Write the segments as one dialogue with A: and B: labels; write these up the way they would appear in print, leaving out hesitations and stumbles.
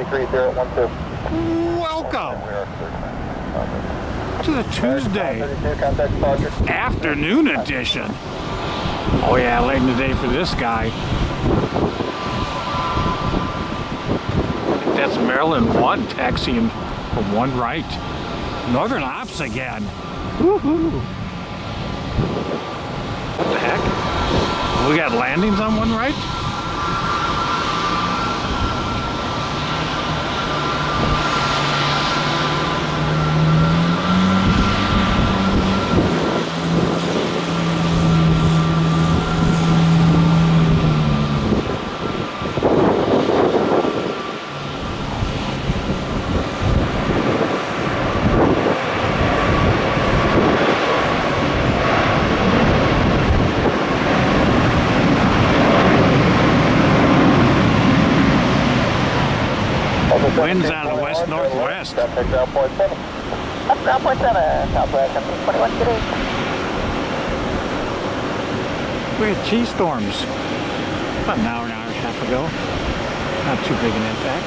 A: 330
B: Welcome to the Tuesday afternoon edition. Oh yeah, late in the day for this guy. I think that's Maryland 1 taxiing from 1 right. Northern Ops again. Woohoo! What the heck? We got landings on 1 right? Winds out of the west-northwest.
A: That's 9.7. Southwest, 21 today.
B: We had T-storms about an hour and a half ago. Not too big an impact.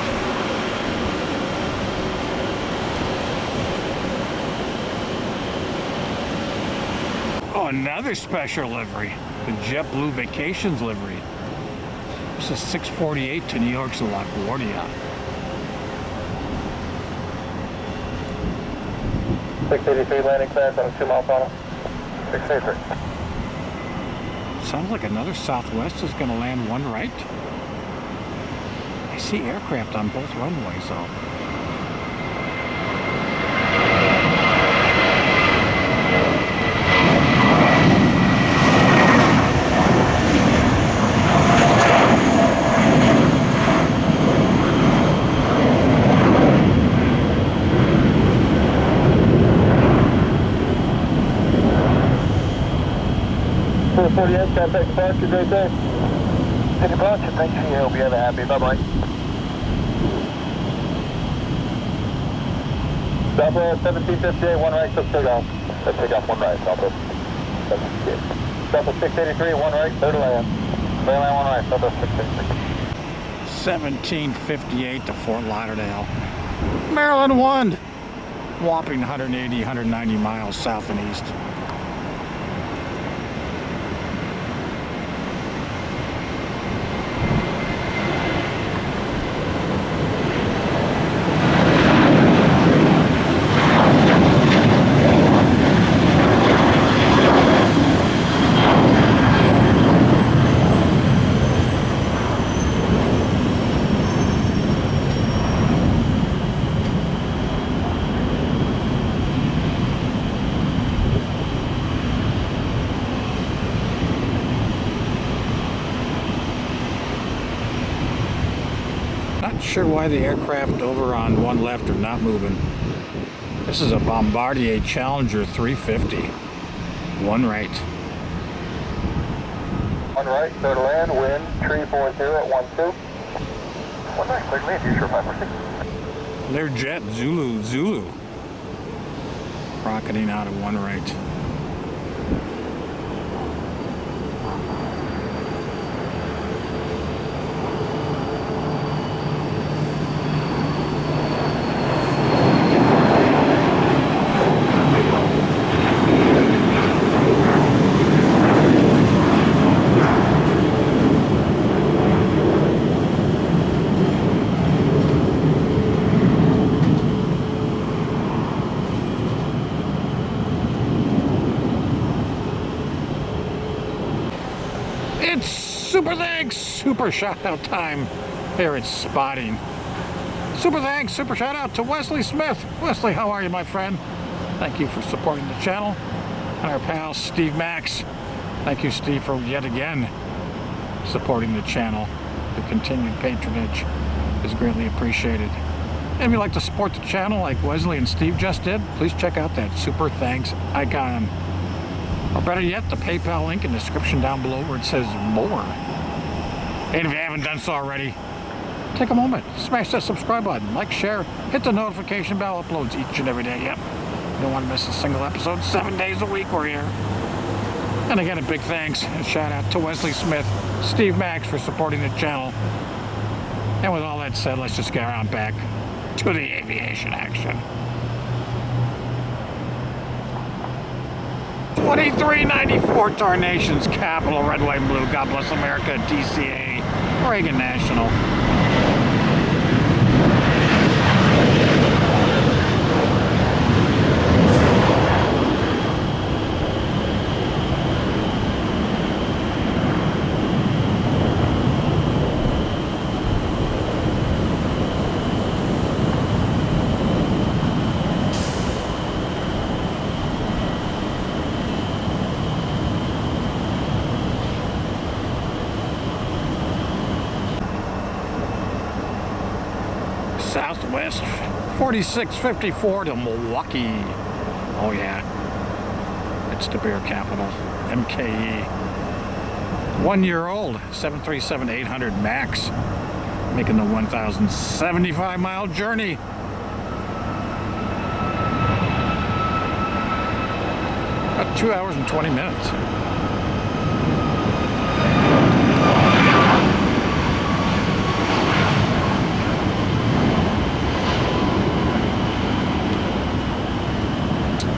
B: Oh, another special livery. The JetBlue Vacations livery. This is 648 to New York's LaGuardia.
A: 683 landing clearance on a 2-mile funnel. 683.
B: Sounds like another Southwest is going to land 1 right. I see aircraft on both runways though.
A: Contact departure, great day. Good departure, thanks for your help. You have a happy, bye-bye. Southwest 1758, 1 right, let's take off. Let's take off 1 right, Southwest 1758. Southwest 683, 1 right, clear to land. Clear to land 1 right, Southwest 683.
B: 1758 to Fort Lauderdale. Maryland 1. Whopping 180, 190 miles south and east. Not sure why the aircraft over on 1 left are not moving. This is a Bombardier Challenger 350. 1 right.
A: 1 right, clear to land, wind 340 at 12. 1 right, clear to land, you sure 546.
B: Learjet Zulu. Rocketing out of 1 right. It's super thanks, super shout out time here at Spotting. Super thanks, super shout out to Wesley Smith. Wesley, how are you, my friend? Thank you for supporting the channel. And our pal Steve Max. Thank you, Steve, for yet again supporting the channel. The continued patronage is greatly appreciated. And if you'd like to support the channel like Wesley and Steve just did, please check out that super thanks icon. Or better yet, the PayPal link in the description down below where it says more. And if you haven't done so already, take a moment, smash that subscribe button, like, share, hit the notification bell, uploads each and every day. Yep, you don't want to miss a single episode. 7 days a week we're here. And again, a big thanks and shout out to Wesley Smith, Steve Max for supporting the channel. And with all that said, let's just get around back to the aviation action. 2394 to our nation's capital, red, white, and blue. God bless America, DCA, Reagan National. Southwest 4654 to Milwaukee. Oh yeah, it's the beer capital, MKE. 1 year old, 737-800 MAX, making the 1,075 mile journey. About 2 hours and 20 minutes.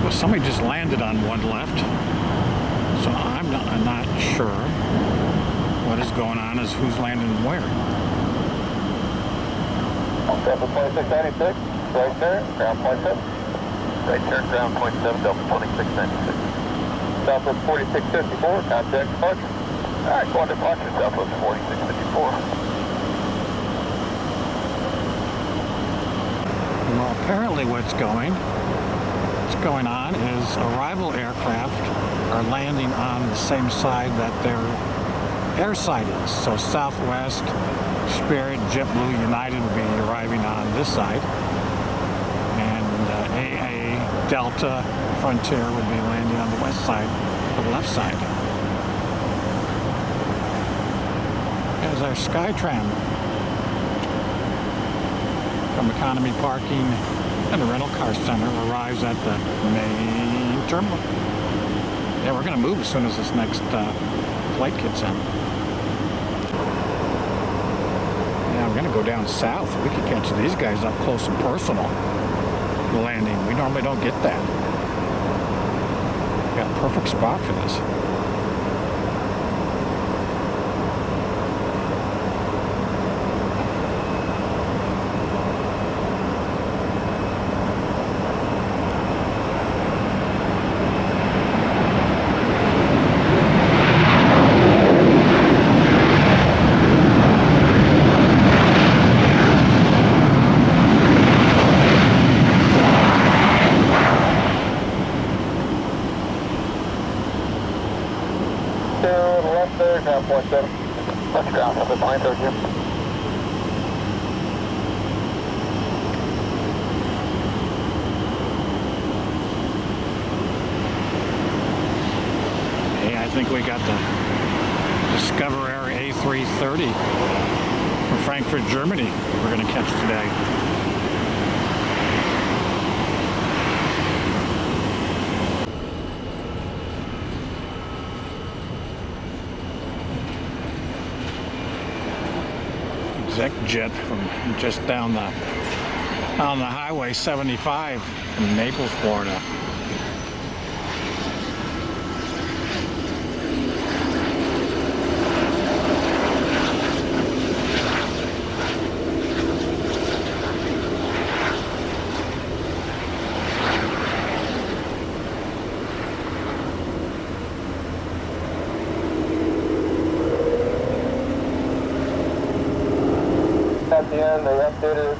B: Somebody just landed on one left, so I'm not sure what is going on, is who's landing where.
A: Delta 2696, right there, ground point 7. Right there, ground point 7, Delta 2696. Southwest 4654, contact departure. Alright, go on departure, Southwest 4654.
B: Well, apparently what's going on is arrival aircraft are landing on the same side that their air side is. So Southwest, Spirit, JetBlue, United will be arriving on this side, and AA, Delta, Frontier would be landing on the west side, the left side. There's our Skytram from economy parking and the rental car center arrives at the main terminal. Yeah, we're going to move as soon as this next flight gets in. Yeah, we're going to go down south. We could catch these guys up close and personal landing. We normally don't get that. Got a perfect spot for this.
A: Ground point 7. Let's ground up at line 30 here.
B: Hey, I think we got the Discover Air A330 from Frankfurt, Germany we're going to catch today. Exec jet from just on the highway 75 from Naples, Florida.
A: At the end, they updated it.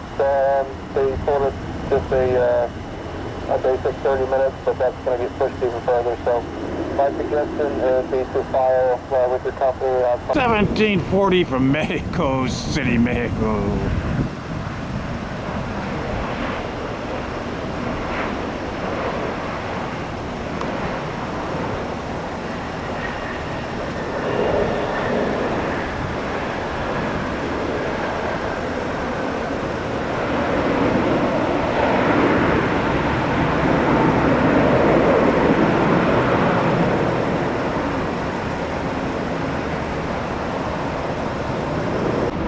A: They told us just a basic 30 minutes, but that's going to be pushed even further. So my suggestion is be to file with your company.
B: 1740 from Mexico City, Mexico.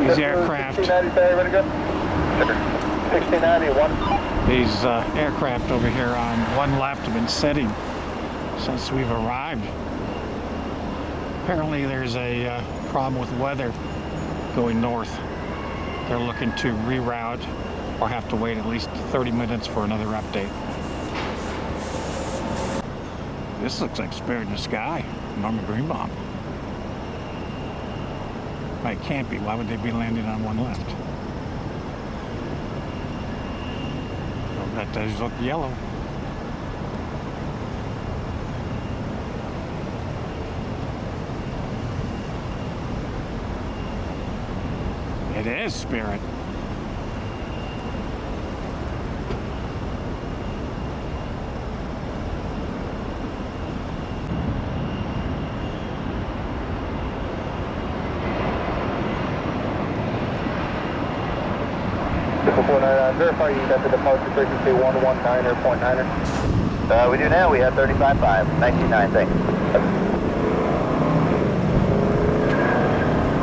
B: These aircraft.
A: 1690, sorry, ready to go? 1691.
B: These aircraft over here on one left have been sitting since we've arrived. Apparently there's a problem with weather going north. They're looking to reroute or have to wait at least 30 minutes for another update. This looks like Spirit in the Sky, Norman Greenbaum. Well, it can't be. Why would they be landing on one left? Well, that does look yellow. It is Spirit.
A: Verify you got the departure frequency 119.9er. We do now. We have 35.5, 19.9, thanks.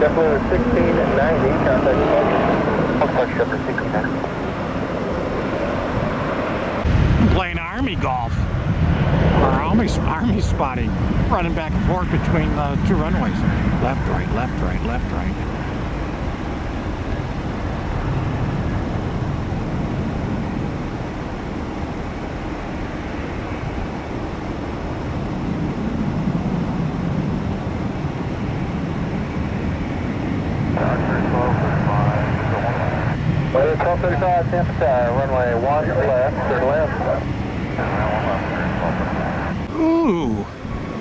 A: Definitely 1690, contact departure. Departure for 1690.
B: I'm playing Army golf. Or Army spotting. Running back and forth between the two runways. Left, right, left, right, left, right.
A: Weather 1235, Tampa Tower, runway 1 left, turn left.
B: Ooh,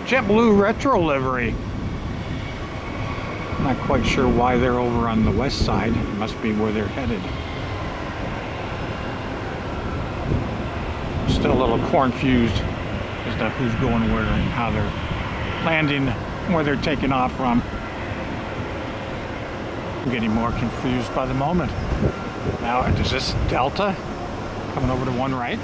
B: JetBlue retro livery. I'm not quite sure why they're over on the west side. It must be where they're headed. I'm still a little confused as to who's going where and how they're landing, where they're taking off from. I'm getting more confused by the moment. Now, is this Delta coming over to one right?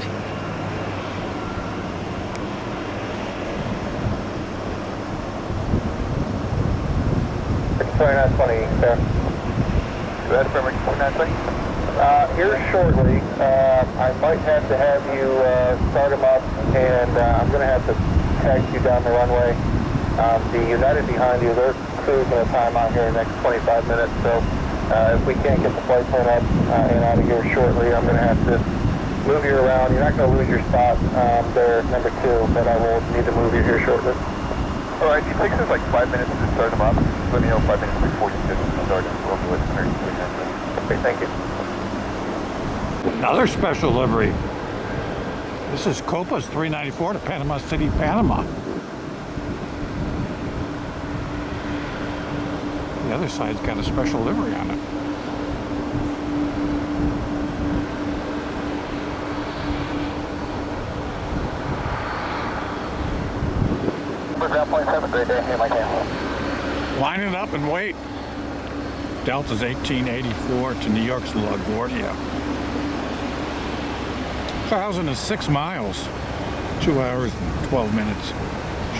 A: Sorry, not 20, sir. Go ahead, Affirmative 4920. Here shortly, I might have to have you start them up, and I'm going to have to tag you down the runway. The United behind you, they're cruising a time out here in the next 25 minutes, so if we can't get the flight plan up and out of here shortly, I'm going to have to move you around. You're not going to lose your spot there, number 2, but I will need to move you here shortly. All right, it takes us like 5 minutes to start them up. Let me know 5 minutes before you get started. We'll do it. Okay, thank you.
B: Another special livery. This is COPA's 394 to Panama City, Panama. The other side's got a special livery on it.
A: Ground point 7, great day. Here, Mike.
B: Line it up and wait. Delta's 1884 to New York's LaGuardia. 1,006 miles. 2 hours and 12 minutes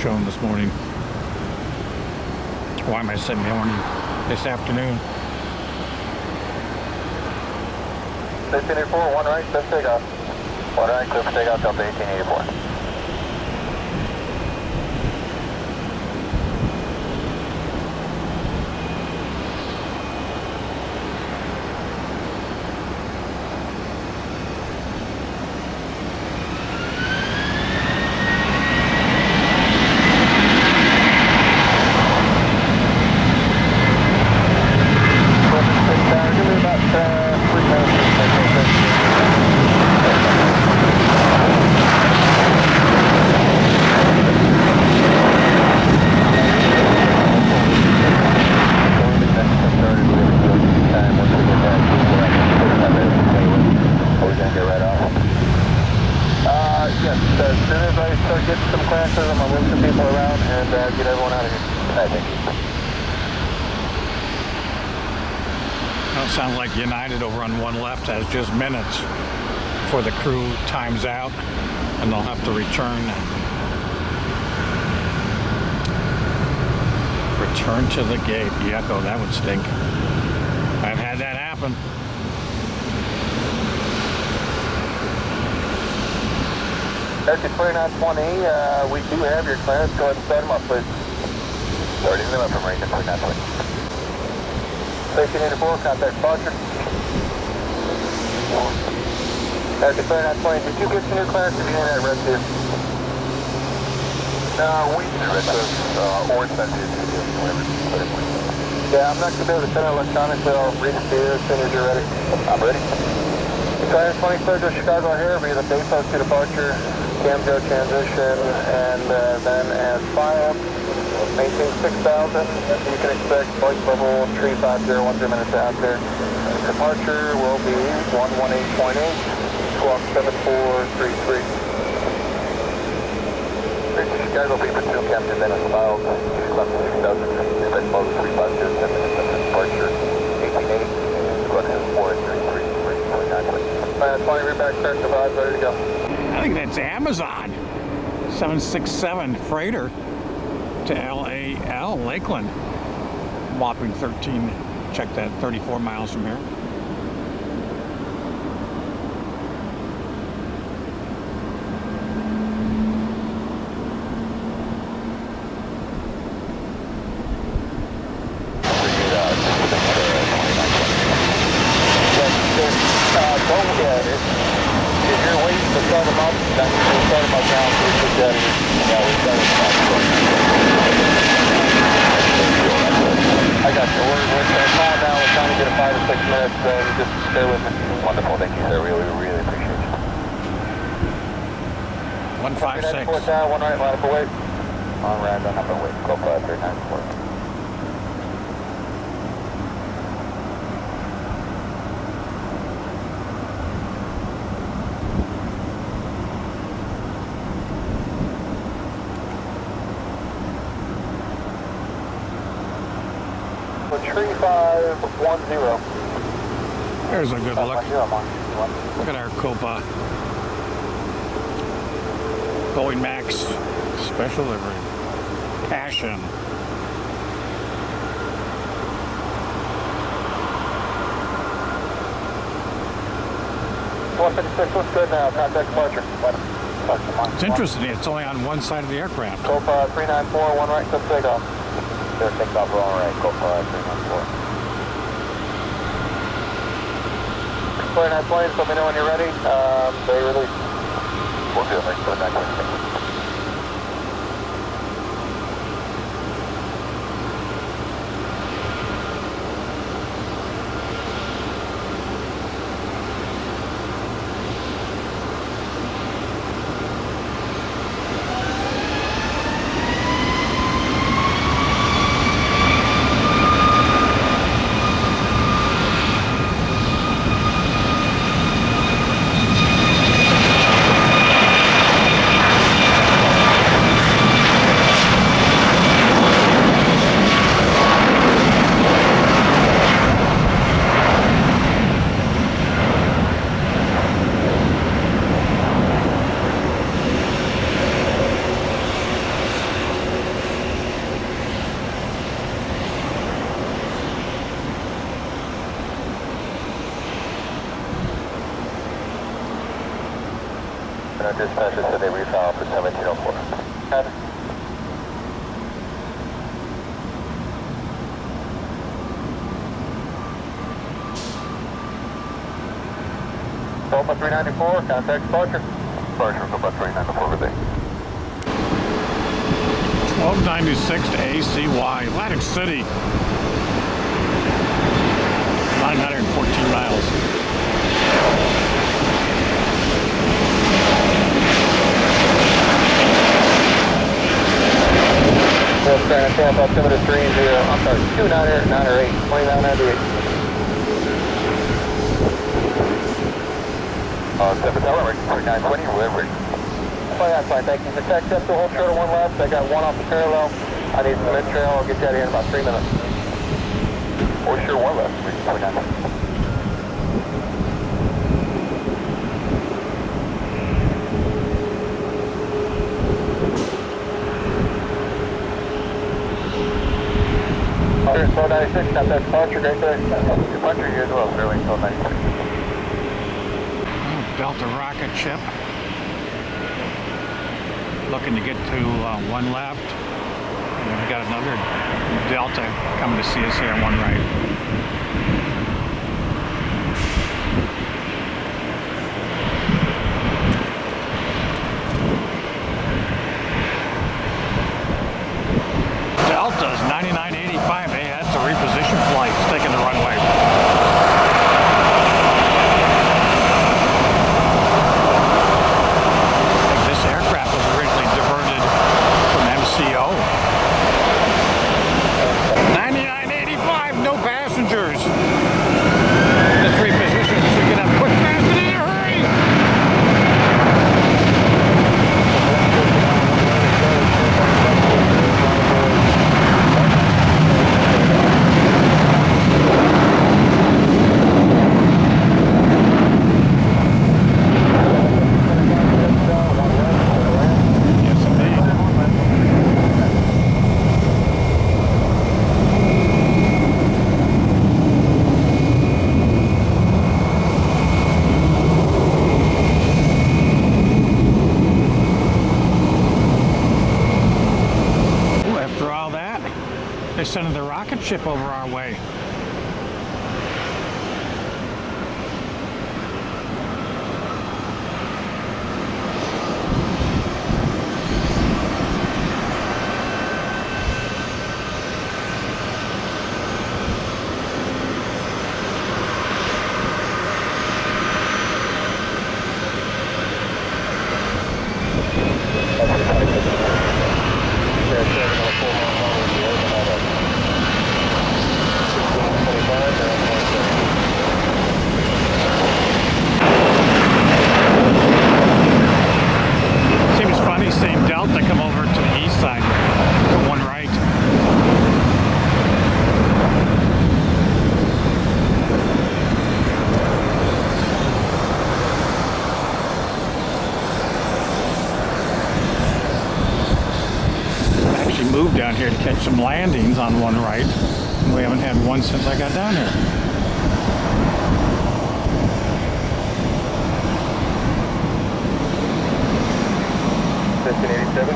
B: shown this morning. Why am I saying morning? This afternoon.
A: 1884, 1 right, clear for takeoff. 1 right, clear for takeoff, Delta 1884.
B: Sounds like United over on one left has just minutes before the crew times out and they'll have to return to the gate. Yucko, that would stink. I have had that happen.
A: Turkey 2920, we do have your clearance. Go ahead and start them up, please. Starting them up from range 2920. Station 84, contact departure. Turkey 2920, did you get some new clearance or do you need that red too? No, we need red too. Or send it to you, whatever. Yeah, I'm not going to be able to send it electronically. I'll read it to you as soon as you're ready. I'm ready. Clearance 20 clear to Chicago here via the base post to departure. Camjo transition, and then as fire, maintain 6,000. You can expect flight level 350 minutes after. Departure will be 118.8, squawk 7433. Chicago Beaver 2, Captain Dennis Miles, left 6,000, expect level 350, 10 minutes after departure, 18.8, squawk 7433.9. 20, reback, start the vibe, ready to go.
B: I think that's Amazon 767 freighter to LAL, Lakeland. Whopping 13, check that, 34 miles from here.
A: I got you. We're calling now. We're trying to get a 5 or 6 minutes, so just stay with me. Wonderful. Thank you, sir. Really appreciate you.
B: 156.
A: 4 down, 1 right, line up away. On round, on up away. COPA 394. So 3510.
B: There's a good look. Look at our COPA. Boeing Max special livery. Pasion.
A: 156 looks good now. Contact departure.
B: It's interesting. It's only on one side of the aircraft.
A: COPA 394, 1 right, clip takeoff. Clear takeoff, wrong right. COPA 394. Clear 920, just let me know when you're ready. They release. We'll do it. Thanks for the 920. Our dispatcher said they refile for 1704. COPA 394, contact departure. Departure, COPA 394 over there.
B: 1296 to ACY, Atlantic City. 914 miles.
A: Well, starting at altimeter 30, I'm sorry, 2908, 2998. Separate telemetry, 920, Livery. Oh, that's fine, thank you. The tech up to hold short of 1 left. I got 1 off the parallel. I need some mid-trail. I'll get you out of here in about 3 minutes. Or sure, 1 left, 29. Slow 96, got that departure right there. Departure here as well, Sterling, slow 96.
B: Delta rocket ship. Looking to get to one left. And we've got another Delta coming to see us here on one right. Delta's 9985. Hey, that's a reposition flight. It's taking the runway. I think this aircraft was originally diverted from MCO. 9985, no passengers. This reposition should get up quick, fast, and in a hurry. They're sending the rocket ship over our way. Seems funny seeing Delta come over to the east side to one right. I actually moved down here to catch some landings on one right. We haven't had one since I got down here.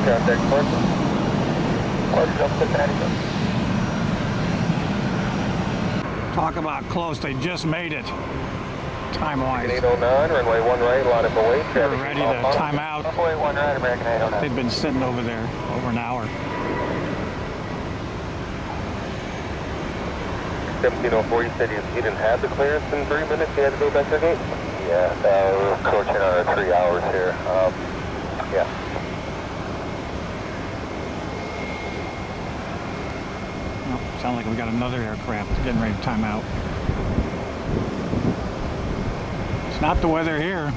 A: Contact Pasion. Pasion up to Pasion.
B: Talk about close, they just made it. Time-wise.
A: 809, runway 1 right, line up away.
B: They're ready to time out.
A: Runway 1 right, American 809.
B: They've been sitting over there over an hour.
A: 1704, you said you didn't have the clearance in 3 minutes, you had to go back to the gate? Yeah, we're approaching our 3 hours here. Yeah.
B: Oh, sounds like we got another aircraft getting ready to time out. It's not the weather here.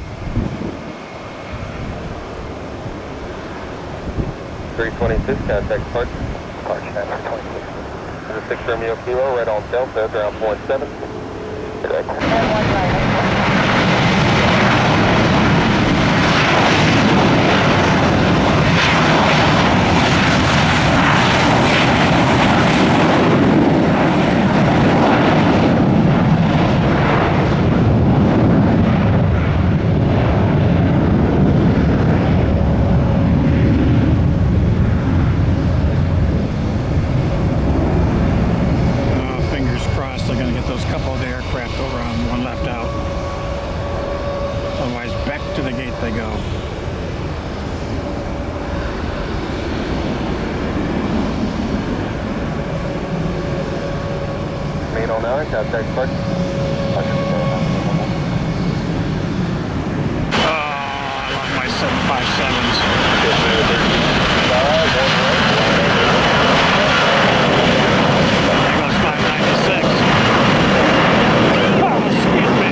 A: 326, contact Pasion at 326. This is 6 Romeo Kilo, right on Delta, ground point 7. Correct. Contact Pasion.
B: Oh, I love my 757s. There goes 596. Oh, excuse me.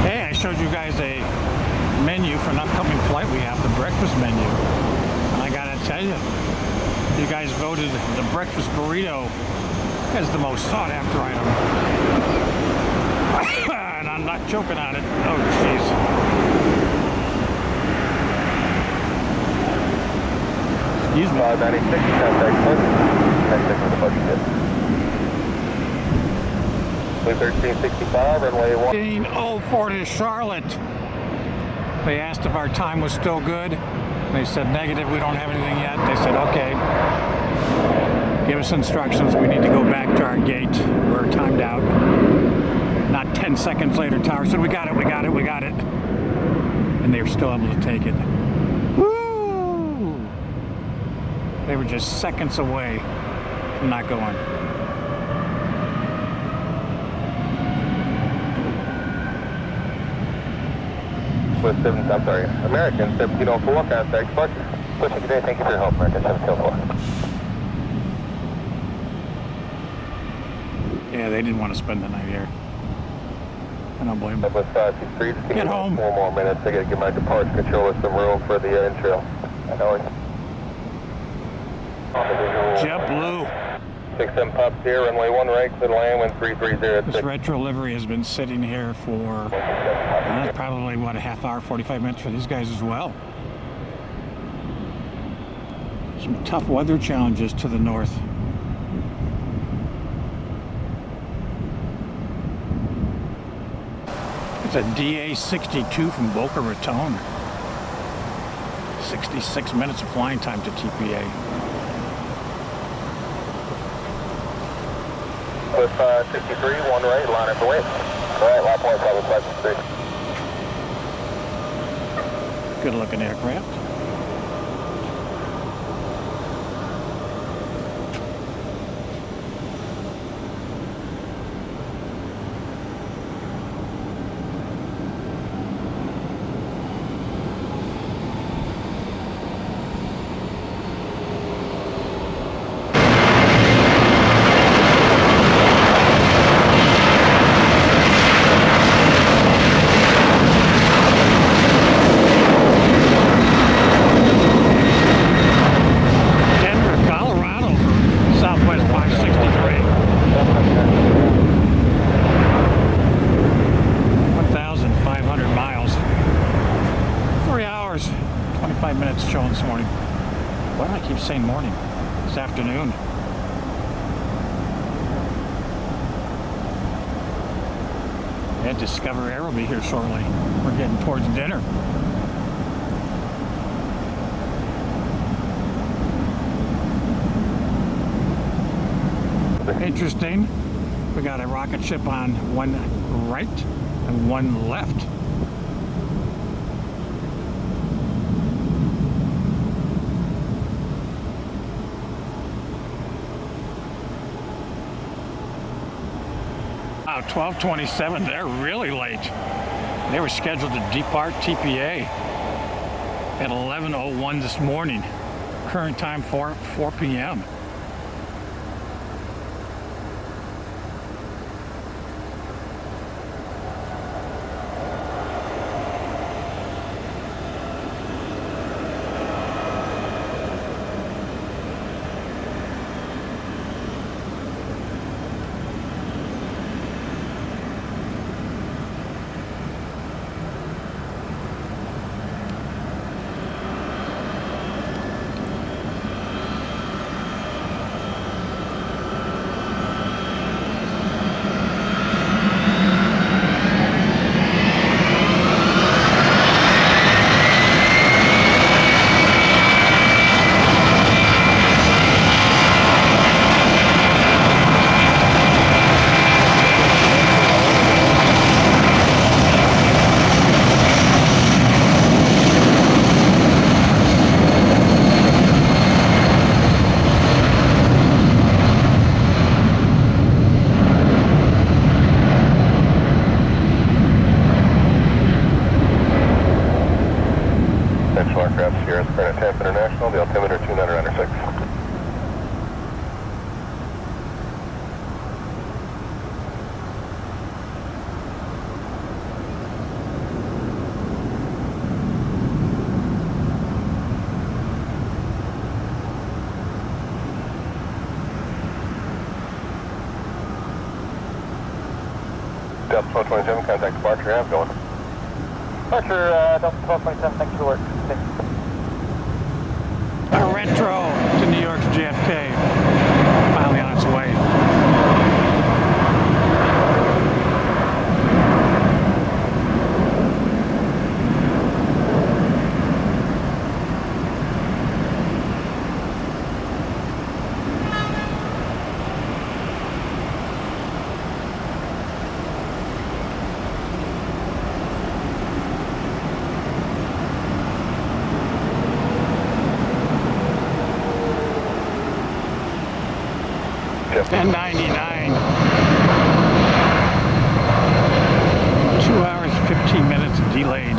B: Hey, I showed you guys a menu for an upcoming flight. We have the breakfast menu, and I gotta tell you, you guys voted the breakfast burrito as the most sought after item. And on, not choking on it. Oh, jeez. Excuse me.
A: 596, contact push. Contact with the budget kit. 1365, runway 1.
B: 1504 to Charlotte. They asked if our time was still good. They said negative, we don't have anything yet. They said, okay, give us instructions. We need to go back to our gate. We're timed out. Not 10 seconds later, tower said, we got it, we got it, we got it. And they were still able to take it. Woo! They were just seconds away from not going.
A: With 7, I'm sorry, American 1704, contact push. Pushing today, thank you for your help, American 1704.
B: Yeah, they didn't want to spend the night here. I don't blame them.
A: With 523, just
B: Get home.
A: 4 more minutes. I gotta get my departure control with some room for the in-trail. I know it.
B: JetBlue.
A: 67 pops here, runway 1 right, clear to land, wind 3306.
B: This retro livery has been sitting here for probably, what, a half hour, 45 minutes for these guys as well. Some tough weather challenges to the north. It's a DA-62 from Boca Raton. 66 minutes of flying time to TPA.
A: With 63, 1 right, line up the way. Alright, line point, probably 563.
B: Good looking aircraft. Showing this morning. Why do I keep saying morning? It's afternoon. Yeah, Discover Air will be here shortly. We're getting towards dinner. Interesting. We got a rocket ship on one right and one left. Wow, 12:27, they're really late. They were scheduled to depart TPA at 11:01 this morning. Current time 4 p.m.
A: International, the altimeter 2996. Delta 1227, contact departure, how's it going? Departure, Delta 1227, thanks for the work.
B: A retro to New York's JFK, finally on its way. And 99. 2 hours, 15 minutes delayed.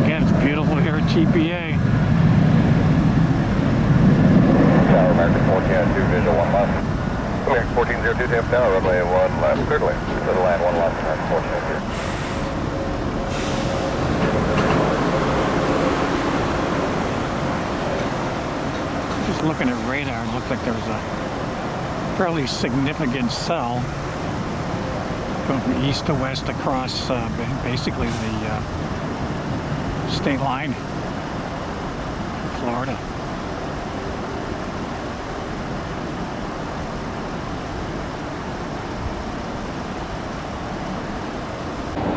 B: Again, it's beautiful here at TPA.
A: Tower American 1402, visual 1 left. American 1402, Tampa Tower, runway 1 left, clear to land. Clear to land 1 left, American 1402.
B: Just looking at radar, it looked like there was a fairly significant cell going from east to west across basically the state line in Florida.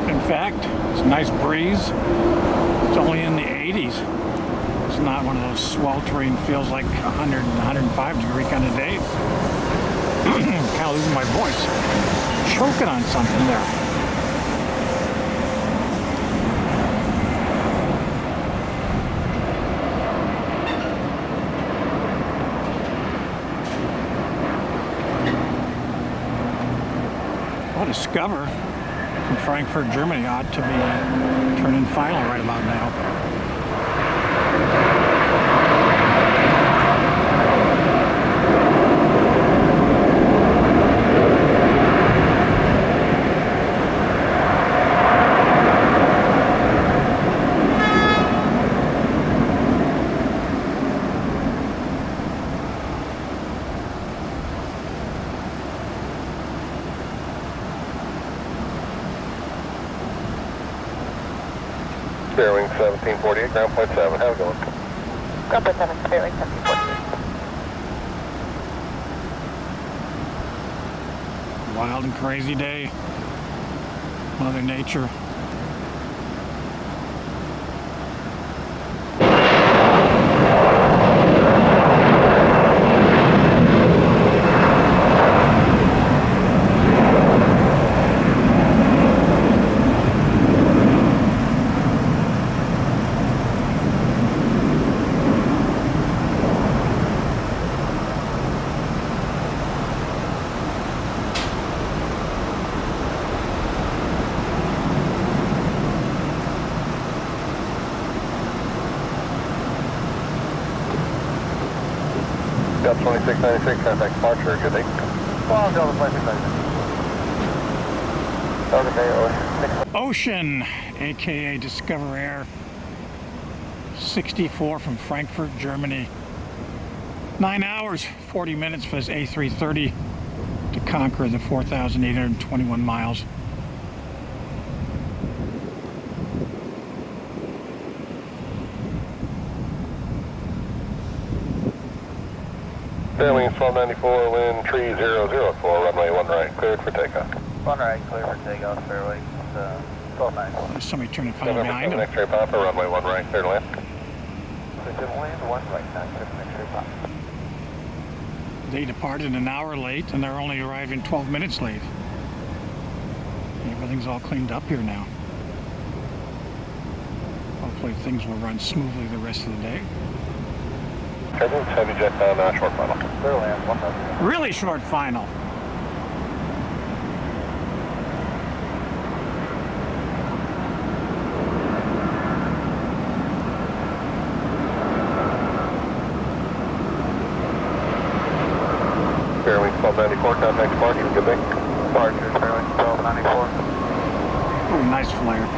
B: In fact, it's a nice breeze. It's only in the 80s. It's not one of those sweltering, feels like 100 and 105 degree kind of days. Kind of losing my voice. Choking on something there. Well, Discover in Frankfurt, Germany ought to be turning final right about now.
A: Bearing 1748, ground point 7, how's it going?
C: Ground point 7, bearing 1748.
B: Wild and crazy day. Mother Nature.
A: Delta 2696, contact departure, good day. Well, Delta 2696.
B: Ocean, aka Discover Air 64 from Frankfurt, Germany. 9 hours, 40 minutes for this A330 to conquer the 4,821 miles.
A: Bearing 1294, wind 3004, runway 1 right, cleared for takeoff.
C: 1 right, clear for takeoff, fairway. 12-9.
B: There's somebody turning final
A: November
B: behind
A: 7
B: him.
A: X-ray Papa, runway 1 right, clear to land.
C: Clear to land, 1 right, 9-7 X-ray pop.
B: They departed an hour late and they're only arriving 12 minutes late. Everything's all cleaned up here now. Hopefully things will run smoothly the rest of the day.
A: Turbulence, heavy jet down, short final.
C: Clear land, 1 left.
B: Really short final.
A: Bearing 1294, contact departure, good day.
C: Departure, fairway, 1294.
B: Ooh, nice flare.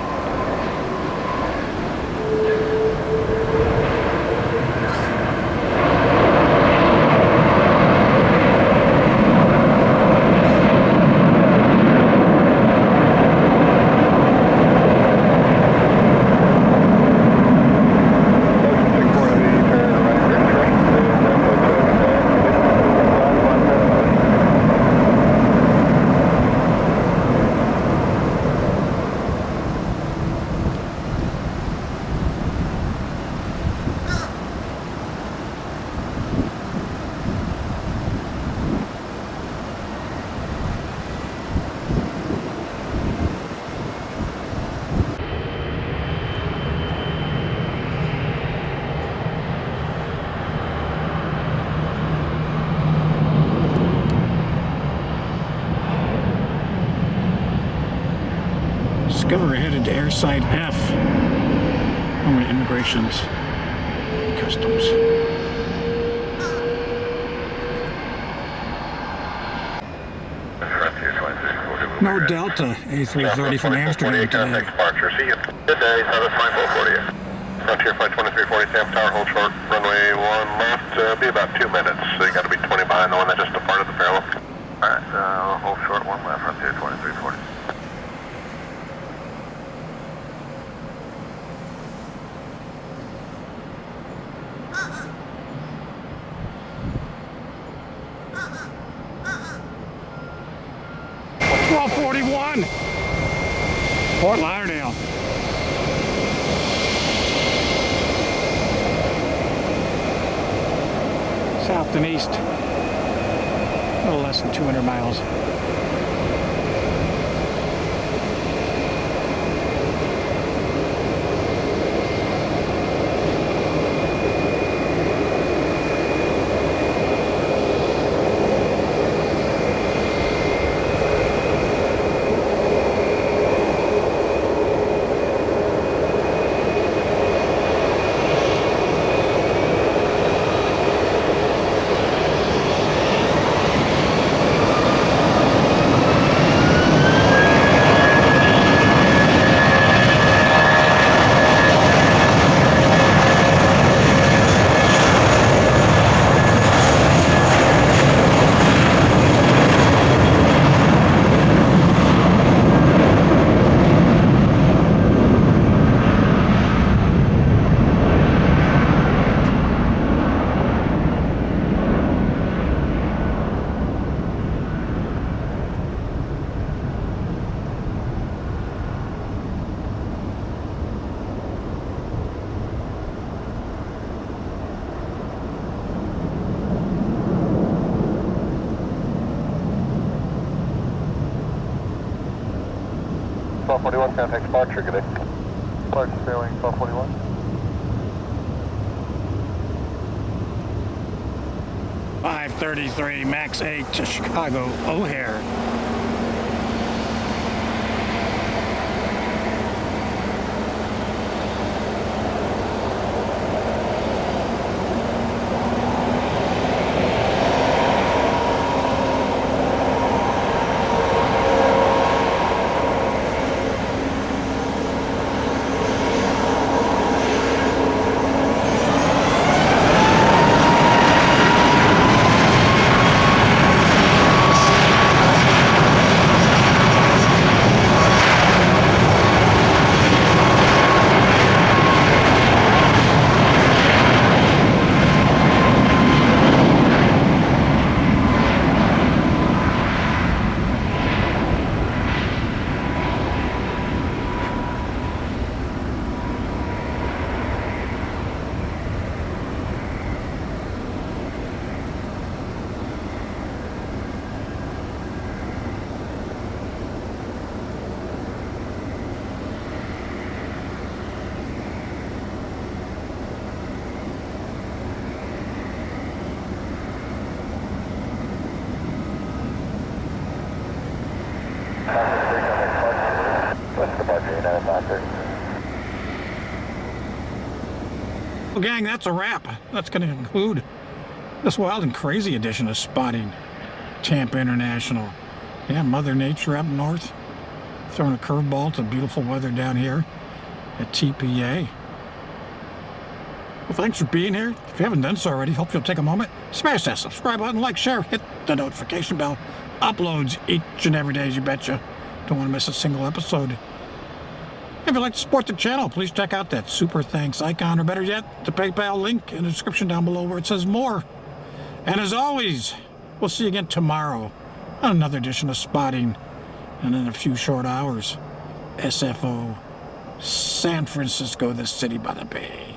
B: headed to airside F. Runway immigrations and customs. No Delta A330 from Amsterdam today.
A: Departure. See you. Good day. Service flight 440. Frontier flight 2340, Tampa Tower, hold short. Runway 1 left. Be about 2 minutes. So you got to be 20 behind the one that just departed the parallel. Alright, hold short 1 left. Frontier 2340.
B: Fort Lauderdale. South and east, a little less than 200 miles. Contact departure, good day. Departure, Fairwing 1241. .533 Max 8 to Chicago O'Hare. Well, gang, that's a wrap. That's going to conclude this wild and crazy edition of Spotting Tampa International. Yeah, Mother Nature up north, throwing a curveball to beautiful weather down here at TPA. Well, thanks for being here. If you haven't done so already, hope you'll take a moment, smash that subscribe button, like, share, hit the notification bell. Uploads each and every day, as you betcha. Don't want to miss a single episode. If you'd like to support the channel, please check out that super thanks icon, or better yet, the PayPal link in the description down below where it says more. And as always, we'll see you again tomorrow on another edition of Spotting. And in a few short hours, SFO, San Francisco, the city by the bay.